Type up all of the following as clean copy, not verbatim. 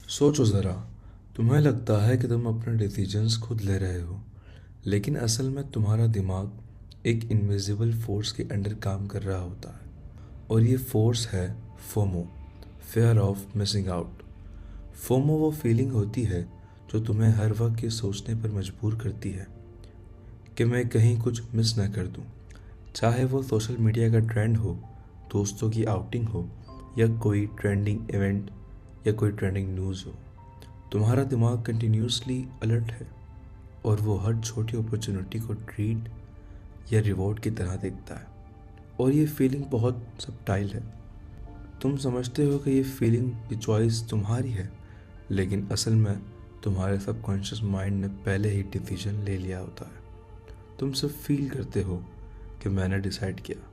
सोचो ज़रा। तुम्हें लगता है कि तुम अपने डिसीजंस खुद ले रहे हो, लेकिन असल में तुम्हारा दिमाग एक इनविजिबल फोर्स के अंडर काम कर रहा होता है। और ये फोर्स है FOMO, fair of missing out. FOMO वो फीलिंग होती है जो तुम्हें हर वक्त ये सोचने पर मजबूर करती है कि मैं कहीं कुछ मिस ना कर दूं। चाहे वो सोशल मीडिया का ट्रेंड हो, दोस्तों की आउटिंग हो, या कोई ट्रेंडिंग इवेंट या कोई ट्रेंडिंग न्यूज़ हो। तुम्हारा दिमाग कंटिन्यूसली अलर्ट है और वो हर छोटी अपॉर्चुनिटी को ट्रीट या रिवॉर्ड की तरह देखता है। और ये फीलिंग बहुत सबटाइल है। तुम समझते हो कि ये फीलिंग की चॉइस तुम्हारी है, लेकिन असल में तुम्हारे सबकॉन्शियस माइंड ने पहले ही डिसीजन ले लिया होता है। तुम सिर्फ फील करते हो कि मैंने डिसाइड किया,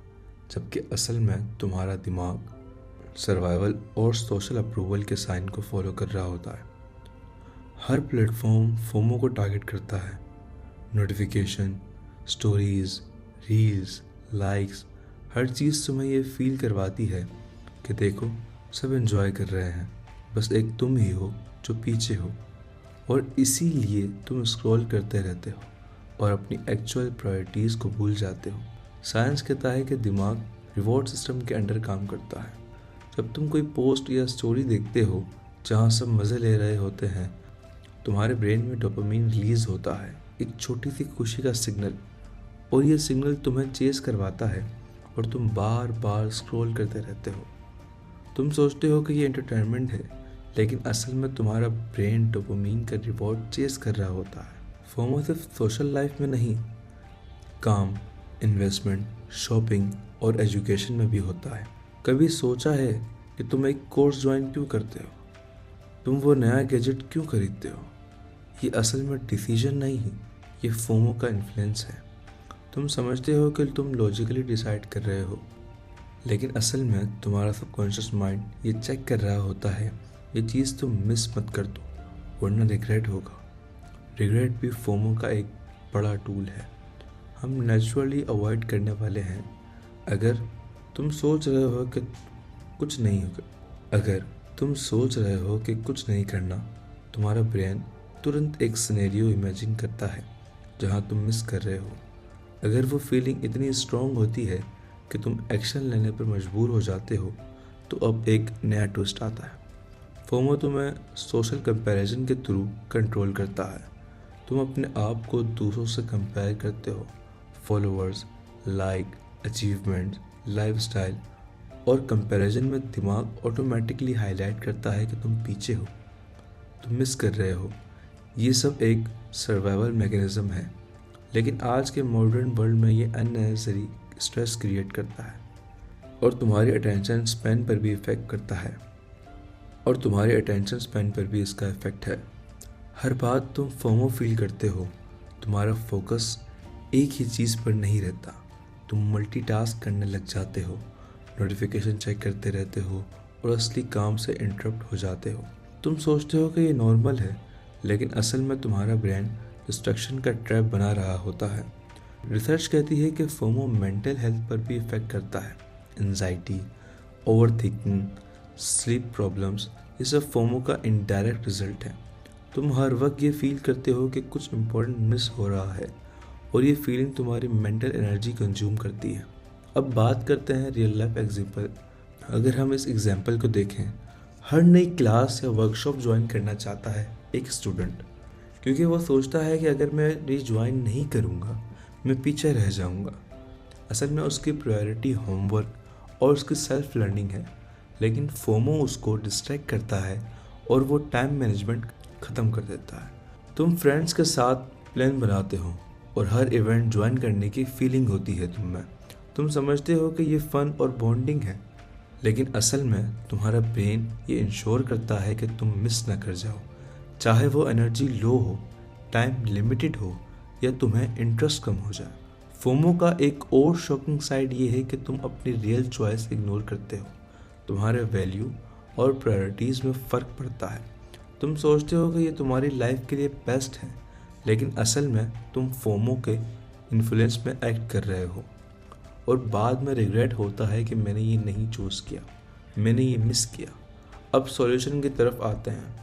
जबकि असल में तुम्हारा दिमाग सर्वाइवल और सोशल अप्रूवल के साइन को फॉलो कर रहा होता है। हर प्लेटफॉर्म फोमो को टारगेट करता है। नोटिफिकेशन, स्टोरीज, रील्स, लाइक्स, हर चीज़ तुम्हें ये फील करवाती है कि देखो, सब एंजॉय कर रहे हैं, बस एक तुम ही हो जो पीछे हो। और इसीलिए तुम स्क्रॉल करते रहते हो और अपनी एक्चुअल प्रायोरिटीज़ को भूल जाते हो। साइंस कहता है कि दिमाग रिवॉर्ड सिस्टम के अंडर काम करता है। जब तुम कोई पोस्ट या स्टोरी देखते हो जहाँ सब मज़े ले रहे होते हैं, तुम्हारे ब्रेन में डोपामिन रिलीज होता है, एक छोटी सी खुशी का सिग्नल। और ये सिग्नल तुम्हें चेस करवाता है और तुम बार बार स्क्रॉल करते रहते हो। तुम सोचते हो कि ये एंटरटेनमेंट है, लेकिन असल में तुम्हारा ब्रेन डोपामिन का रिवॉर्ड चेस कर रहा होता है। फोमो सिर्फ सोशल लाइफ में नहीं, काम, इन्वेस्टमेंट, शॉपिंग और एजुकेशन में भी होता है। कभी सोचा है कि तुम एक कोर्स ज्वाइन क्यों करते हो? तुम वो नया गैजेट क्यों खरीदते हो? ये असल में डिसीजन नहीं है, ये फोमो का इन्फ्लुएंस है। तुम समझते हो कि तुम लॉजिकली डिसाइड कर रहे हो, लेकिन असल में तुम्हारा सबकॉन्शियस माइंड ये चेक कर रहा होता है ये चीज़ तुम मिस मत कर दो, वरना रिग्रेट होगा। रिग्रेट भी फोमो का एक बड़ा टूल है। हम नेचुरली अवॉइड करने वाले हैं। अगर तुम सोच रहे हो कि कुछ नहीं होगा अगर तुम सोच रहे हो कि कुछ नहीं करना, तुम्हारा ब्रेन तुरंत एक सिनेरियो इमेजिन करता है जहां तुम मिस कर रहे हो। अगर वो फीलिंग इतनी स्ट्रांग होती है कि तुम एक्शन लेने पर मजबूर हो जाते हो, तो अब एक नया ट्विस्ट आता है। फोमो तुम्हें सोशल कंपैरिजन के थ्रू कंट्रोल करता है। तुम अपने आप को दूसरों से कंपेयर करते हो, फॉलोअर्स, लाइक, अचीवमेंट्स, लाइफस्टाइल। और कंपैरिजन में दिमाग ऑटोमेटिकली हाईलाइट करता है कि तुम पीछे हो, तुम मिस कर रहे हो। ये सब एक सर्वाइवल मैकेनिज्म है, लेकिन आज के मॉडर्न वर्ल्ड में ये अननेसेसरी स्ट्रेस क्रिएट करता है और तुम्हारी अटेंशन स्पैन पर भी इफेक्ट करता है और तुम्हारे अटेंशन स्पैन पर भी इसका इफेक्ट है। हर बात तुम फोमो फील करते हो, तुम्हारा फोकस एक ही चीज़ पर नहीं रहता। तुम मल्टीटास्क करने लग जाते हो, नोटिफिकेशन चेक करते रहते हो और असली काम से इंटरप्ट हो जाते हो। तुम सोचते हो कि ये नॉर्मल है, लेकिन असल में तुम्हारा ब्रेन डिस्ट्रैक्शन का ट्रैप बना रहा होता है। रिसर्च कहती है कि फोमो मेंटल हेल्थ पर भी इफेक्ट करता है। एंजाइटी, ओवरथिंकिंग, स्लीप प्रॉब्लम्स, ये सब फोमो का इनडायरेक्ट रिजल्ट है। तुम हर वक्त ये फील करते हो कि कुछ इम्पोर्टेंट मिस हो रहा है और ये फीलिंग तुम्हारी मेंटल एनर्जी कंज्यूम करती है। अब बात करते हैं रियल लाइफ एग्जाम्पल। अगर हम इस एग्जाम्पल को देखें, हर नई क्लास या वर्कशॉप ज्वाइन करना चाहता है एक स्टूडेंट, क्योंकि वो सोचता है कि अगर मैं ज्वाइन नहीं करूँगा मैं पीछे रह जाऊँगा। असल में उसकी प्रायोरिटी होमवर्क और उसकी सेल्फ लर्निंग है, लेकिन फोमो उसको डिस्ट्रैक्ट करता है और वो टाइम मैनेजमेंट ख़त्म कर देता है। तुम फ्रेंड्स के साथ प्लान बनाते हो और हर इवेंट ज्वाइन करने की फीलिंग होती है तुम में। तुम समझते हो कि ये फ़न और बॉन्डिंग है, लेकिन असल में तुम्हारा ब्रेन ये इंश्योर करता है कि तुम मिस ना कर जाओ, चाहे वो एनर्जी लो हो, टाइम लिमिटेड हो या तुम्हें इंटरेस्ट कम हो जाए। फोमो का एक और शॉकिंग साइड ये है कि तुम अपनी रियल चॉइस इग्नोर करते हो। तुम्हारे वैल्यू और प्रायोरिटीज़ में फ़र्क पड़ता है। तुम सोचते हो कि ये तुम्हारी लाइफ के लिए बेस्ट है, लेकिन असल में तुम फोमो के इन्फ्लुएंस में एक्ट कर रहे हो और बाद में रिग्रेट होता है कि मैंने ये नहीं चूज़ किया, मैंने ये मिस किया। अब सॉल्यूशन की तरफ आते हैं।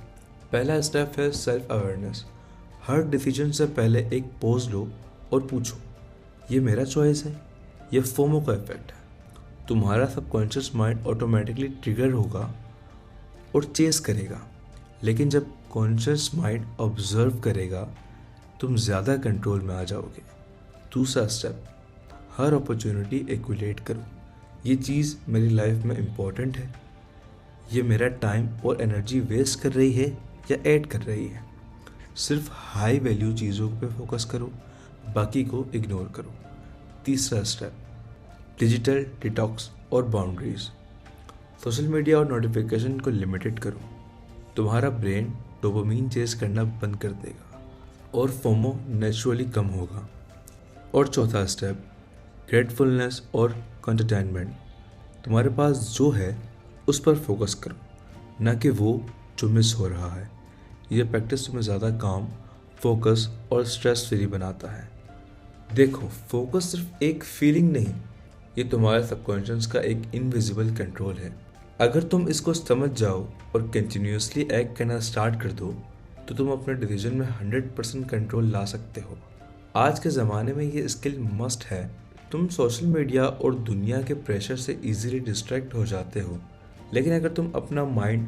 पहला स्टेप है सेल्फ अवेयरनेस। हर डिसीजन से पहले एक पॉज लो और पूछो, ये मेरा चॉइस है या फोमो का इफेक्ट है। तुम्हारा सबकॉन्शियस माइंड ऑटोमेटिकली ट्रिगर होगा और चेस करेगा, लेकिन जब कॉन्शियस माइंड ऑब्जर्व करेगा तुम ज़्यादा कंट्रोल में आ जाओगे। दूसरा स्टेप, हर अपॉर्चुनिटी एक्युलेट करो। ये चीज़ मेरी लाइफ में इम्पोर्टेंट है, ये मेरा टाइम और एनर्जी वेस्ट कर रही है या ऐड कर रही है। सिर्फ हाई वैल्यू चीज़ों पे फोकस करो, बाकी को इग्नोर करो। तीसरा स्टेप, डिजिटल डिटॉक्स और बाउंड्रीज। सोशल मीडिया और नोटिफिकेशन को लिमिटेड करो। तुम्हारा ब्रेन डोपामीन चेस करना बंद कर देगा और फोमो नेचुरली कम होगा। और चौथा स्टेप, ग्रेटफुलनेस और कंटेनमेंट। तुम्हारे पास जो है उस पर फोकस करो, ना कि वो जो मिस हो रहा है। यह प्रैक्टिस तुम्हें ज़्यादा काम, फोकस और स्ट्रेस फ्री बनाता है। देखो, फोकस सिर्फ एक फीलिंग नहीं, ये तुम्हारे सबकॉन्शियस का एक इनविजिबल कंट्रोल है। अगर तुम इसको समझ जाओ और कंटिन्यूसली एक्ट करना स्टार्ट कर दो तो तुम अपने डिसीजन में 100% कंट्रोल ला सकते हो। आज के ज़माने में ये स्किल मस्ट है। तुम सोशल मीडिया और दुनिया के प्रेशर से इजीली डिस्ट्रैक्ट हो जाते हो, लेकिन अगर तुम अपना माइंड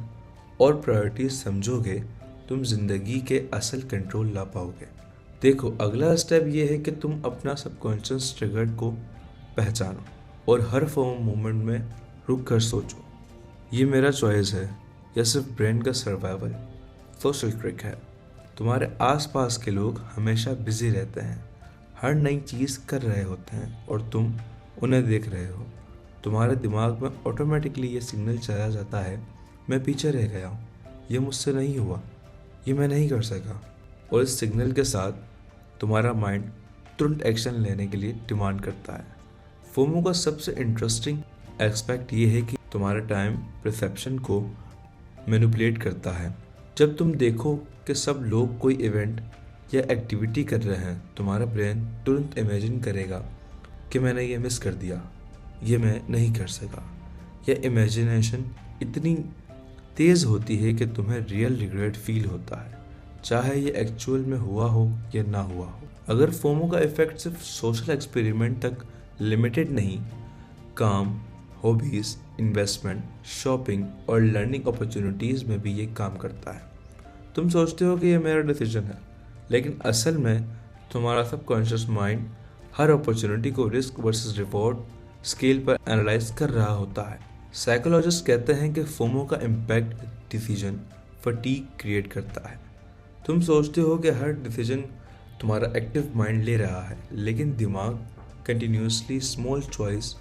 और प्रायोरिटीज समझोगे तुम ज़िंदगी के असल कंट्रोल ला पाओगे। देखो, अगला स्टेप ये है कि तुम अपना सबकॉन्शियस ट्रिगर को पहचानो और हर फॉर्म मोमेंट में रुक कर सोचो, ये मेरा चॉइस है या सिर्फ ब्रेन का सर्वाइवल। सोशल ट्रिक है, तुम्हारे आसपास के लोग हमेशा बिजी रहते हैं, हर नई चीज़ कर रहे होते हैं और तुम उन्हें देख रहे हो। तुम्हारे दिमाग में ऑटोमेटिकली ये सिग्नल चला जाता है, मैं पीछे रह गया हूँ, ये मुझसे नहीं हुआ, ये मैं नहीं कर सका। और इस सिग्नल के साथ तुम्हारा माइंड तुरंत एक्शन लेने के लिए डिमांड करता है। फोमो का सबसे इंटरेस्टिंग एस्पेक्ट ये है कि तुम्हारा टाइम परसेप्शन को मैनिपुलेट करता है। जब तुम देखो कि सब लोग कोई इवेंट या एक्टिविटी कर रहे हैं, तुम्हारा ब्रेन तुरंत इमेजिन करेगा कि मैंने ये मिस कर दिया, ये मैं नहीं कर सका। यह इमेजिनेशन इतनी तेज़ होती है कि तुम्हें रियल रिग्रेट फील होता है, चाहे ये एक्चुअल में हुआ हो या ना हुआ हो। अगर फोमो का इफेक्ट सिर्फ सोशल एक्सपेरिमेंट तक लिमिटेड नहीं, काम, हॉबीज़, इन्वेस्टमेंट, शॉपिंग और लर्निंग अपॉर्चुनिटीज़ में भी ये काम करता है। तुम सोचते हो कि ये मेरा डिसीजन है, लेकिन असल में तुम्हारा सबकॉन्शियस माइंड हर अपॉर्चुनिटी को रिस्क वर्सेस रिवॉर्ड स्केल पर एनालाइज कर रहा होता है। साइकोलॉजिस्ट कहते हैं कि फोमो का इम्पैक्ट डिसीजन फटीग क्रिएट करता है। तुम सोचते हो कि हर डिसीजन तुम्हारा एक्टिव माइंड ले रहा है, लेकिन दिमाग कंटिन्यूसली स्मॉल चॉइस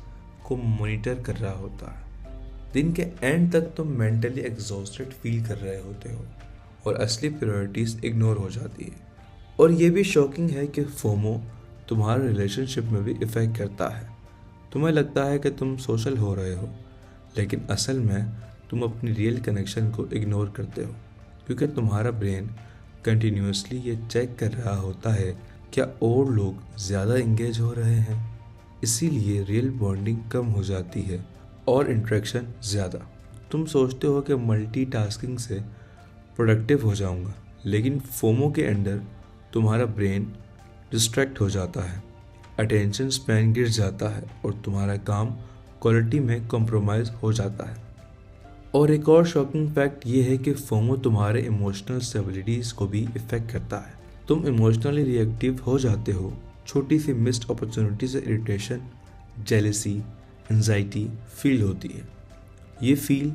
को मॉनिटर कर रहा होता है। दिन के एंड तक तुम मेंटली एग्जॉस्टेड फील कर रहे होते हो और असली प्रायोरिटीज इग्नोर हो जाती है। और ये भी शॉकिंग है कि फोमो तुम्हारे रिलेशनशिप में भी इफेक्ट करता है। तुम्हें लगता है कि तुम सोशल हो रहे हो, लेकिन असल में तुम अपनी रियल कनेक्शन को इग्नोर करते हो, क्योंकि तुम्हारा ब्रेन कंटिन्यूसली ये चेक कर रहा होता है क्या और लोग ज़्यादा इंगेज हो रहे हैं। इसीलिए रियल बॉन्डिंग कम हो जाती है और इंटरेक्शन ज़्यादा। तुम सोचते हो कि मल्टीटास्किंग से प्रोडक्टिव हो जाऊंगा, लेकिन फोमो के अंदर तुम्हारा ब्रेन डिस्ट्रैक्ट हो जाता है, अटेंशन स्पैन गिर जाता है और तुम्हारा काम क्वालिटी में कॉम्प्रोमाइज़ हो जाता है। और एक और शॉकिंग फैक्ट ये है कि फोमो तुम्हारे इमोशनल स्टेबिलिटीज़ को भी इफ़ेक्ट करता है। तुम इमोशनली रिएक्टिव हो जाते हो, छोटी सी मिस्ड अपॉर्चुनिटी से इरिटेशन, जेलसी, एंजाइटी फील होती है। ये फील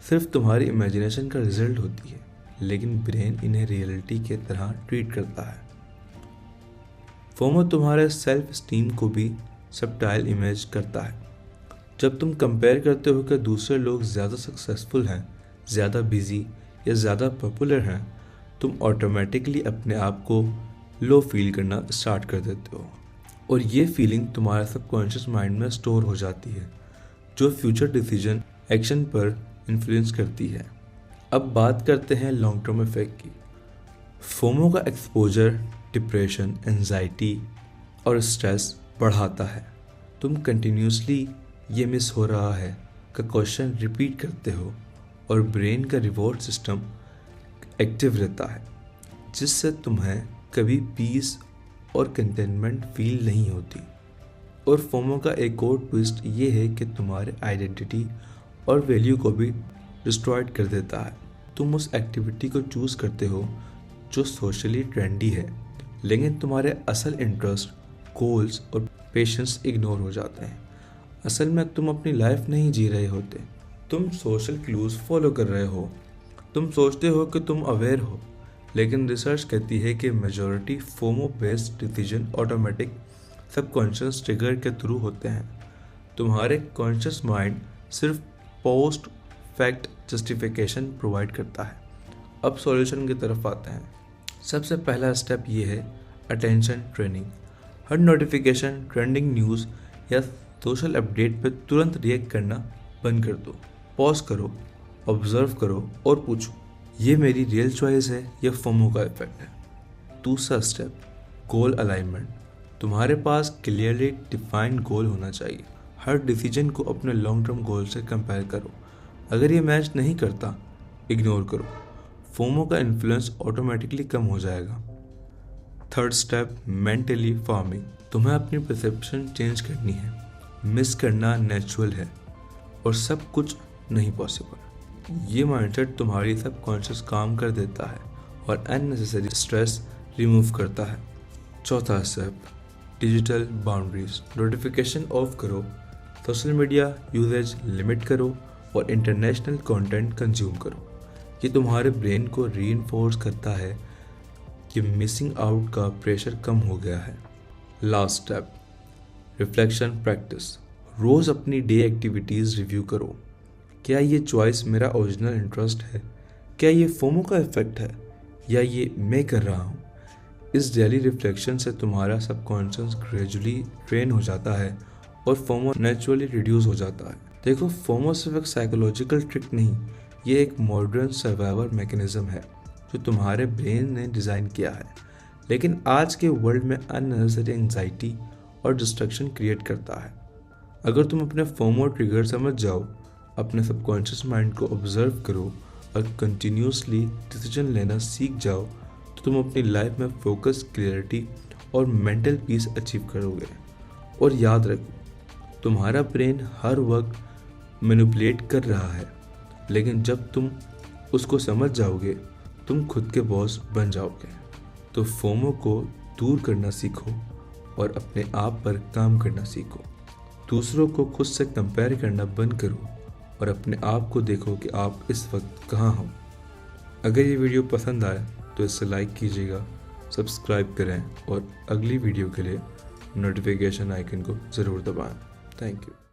सिर्फ तुम्हारी इमेजिनेशन का रिजल्ट होती है, लेकिन ब्रेन इन्हें रियलिटी के तरह ट्रीट करता है। फोमो तुम्हारे सेल्फ स्टीम को भी सबटाइल इमेज करता है। जब तुम कंपेयर करते हो कि दूसरे लोग ज़्यादा सक्सेसफुल हैं, ज़्यादा बिजी या ज़्यादा पॉपुलर हैं, तुम ऑटोमेटिकली अपने आप को लो फील करना स्टार्ट कर देते हो और ये फीलिंग तुम्हारे सबकॉन्शियस माइंड में स्टोर हो जाती है, जो फ्यूचर डिसीजन एक्शन पर इन्फ्लुएंस करती है। अब बात करते हैं लॉन्ग टर्म इफेक्ट की। फोमो का एक्सपोजर डिप्रेशन, एंजाइटी और स्ट्रेस बढ़ाता है। तुम कंटिन्यूसली ये मिस हो रहा है का क्वेश्चन रिपीट करते हो और ब्रेन का रिवॉर्ड सिस्टम एक्टिव रहता है, जिससे तुम्हें कभी पीस और कंटेनमेंट फील नहीं होती। और फोमो का एक और ट्विस्ट ये है कि तुम्हारे आइडेंटिटी और वैल्यू को भी डिस्ट्रॉयड कर देता है। तुम उस एक्टिविटी को चूज़ करते हो जो सोशली ट्रेंडी है, लेकिन तुम्हारे असल इंटरेस्ट, गोल्स और पेशेंस इग्नोर हो जाते हैं। असल में तुम अपनी लाइफ नहीं जी रहे होते, तुम सोशल क्लूज फॉलो कर रहे हो। तुम सोचते हो कि तुम अवेयर हो, लेकिन रिसर्च कहती है कि majority FOMO based decision automatic subconscious trigger के थ्रू होते हैं। तुम्हारे कॉन्शियस माइंड सिर्फ पोस्ट फैक्ट जस्टिफिकेशन प्रोवाइड करता है। अब सॉल्यूशन की तरफ आते हैं। सबसे पहला स्टेप ये है अटेंशन ट्रेनिंग। हर नोटिफिकेशन, ट्रेंडिंग न्यूज़ या सोशल अपडेट पर तुरंत रिएक्ट करना बंद कर दो। पॉज करो, ऑब्जर्व करो और पूछो, ये मेरी रियल चॉइस है या फोमो का इफेक्ट है। दूसरा स्टेप गोल अलाइनमेंट। तुम्हारे पास क्लियरली डिफाइंड गोल होना चाहिए। हर डिसीजन को अपने लॉन्ग टर्म गोल से कंपेयर करो। अगर ये मैच नहीं करता, इग्नोर करो। फोमो का इन्फ्लुएंस ऑटोमेटिकली कम हो जाएगा। Third step mentally farming. तुम्हें अपनी परसेप्शन चेंज करनी है। मिस करना नेचुरल है और सब कुछ नहीं पॉसिबल। ये माइंडसेट तुम्हारी सबकॉन्शियस काम कर देता है और अननेसेसरी स्ट्रेस रिमूव करता है। चौथा step digital boundaries. Notification of करो, सोशल मीडिया यूजेज लिमिट करो और इंटरनेशनल कंटेंट कंज्यूम करो। ये तुम्हारे ब्रेन को रीइंफोर्स करता है कि मिसिंग आउट का प्रेशर कम हो गया है। Last step reflection practice. रोज़ अपनी डे एक्टिविटीज़ रिव्यू करो। क्या ये चॉइस मेरा ओरिजिनल इंटरेस्ट है? क्या ये फोमो का इफेक्ट है या ये मैं कर रहा हूँ? इस डेली रिफ्लेक्शन से तुम्हारा सबकॉन्शियस ग्रेजुअली ट्रेन हो जाता है और फोमो नेचुरली रिड्यूस हो जाता है। देखो, फोमो सिर्फ एक साइकोलॉजिकल ट्रिक नहीं, ये एक मॉडर्न सर्वाइवल मैकेनिज्म है जो तुम्हारे ब्रेन ने डिज़ाइन किया है, लेकिन आज के वर्ल्ड में अननेसेसरी एंजाइटी और डिस्ट्रैक्शन क्रिएट करता है। अगर तुम अपने फोमो ट्रिगर समझ जाओ, अपने सबकॉन्शियस माइंड को ऑब्जर्व करो और कंटिन्यूसली डिसीजन लेना सीख जाओ, तो तुम अपनी लाइफ में फोकस, क्लियरिटी और मेंटल पीस अचीव करोगे। और याद रखो, तुम्हारा ब्रेन हर वक्त मैनिपुलेट कर रहा है, लेकिन जब तुम उसको समझ जाओगे, तुम खुद के बॉस बन जाओगे। तो फोमो को दूर करना सीखो और अपने आप पर काम करना सीखो। दूसरों को खुद से कंपेयर करना बंद करो और अपने आप को देखो कि आप इस वक्त कहाँ हो। अगर ये वीडियो पसंद आए तो इसे लाइक कीजिएगा, सब्सक्राइब करें और अगली वीडियो के लिए नोटिफिकेशन आइकन को ज़रूर दबाएं। Thank you.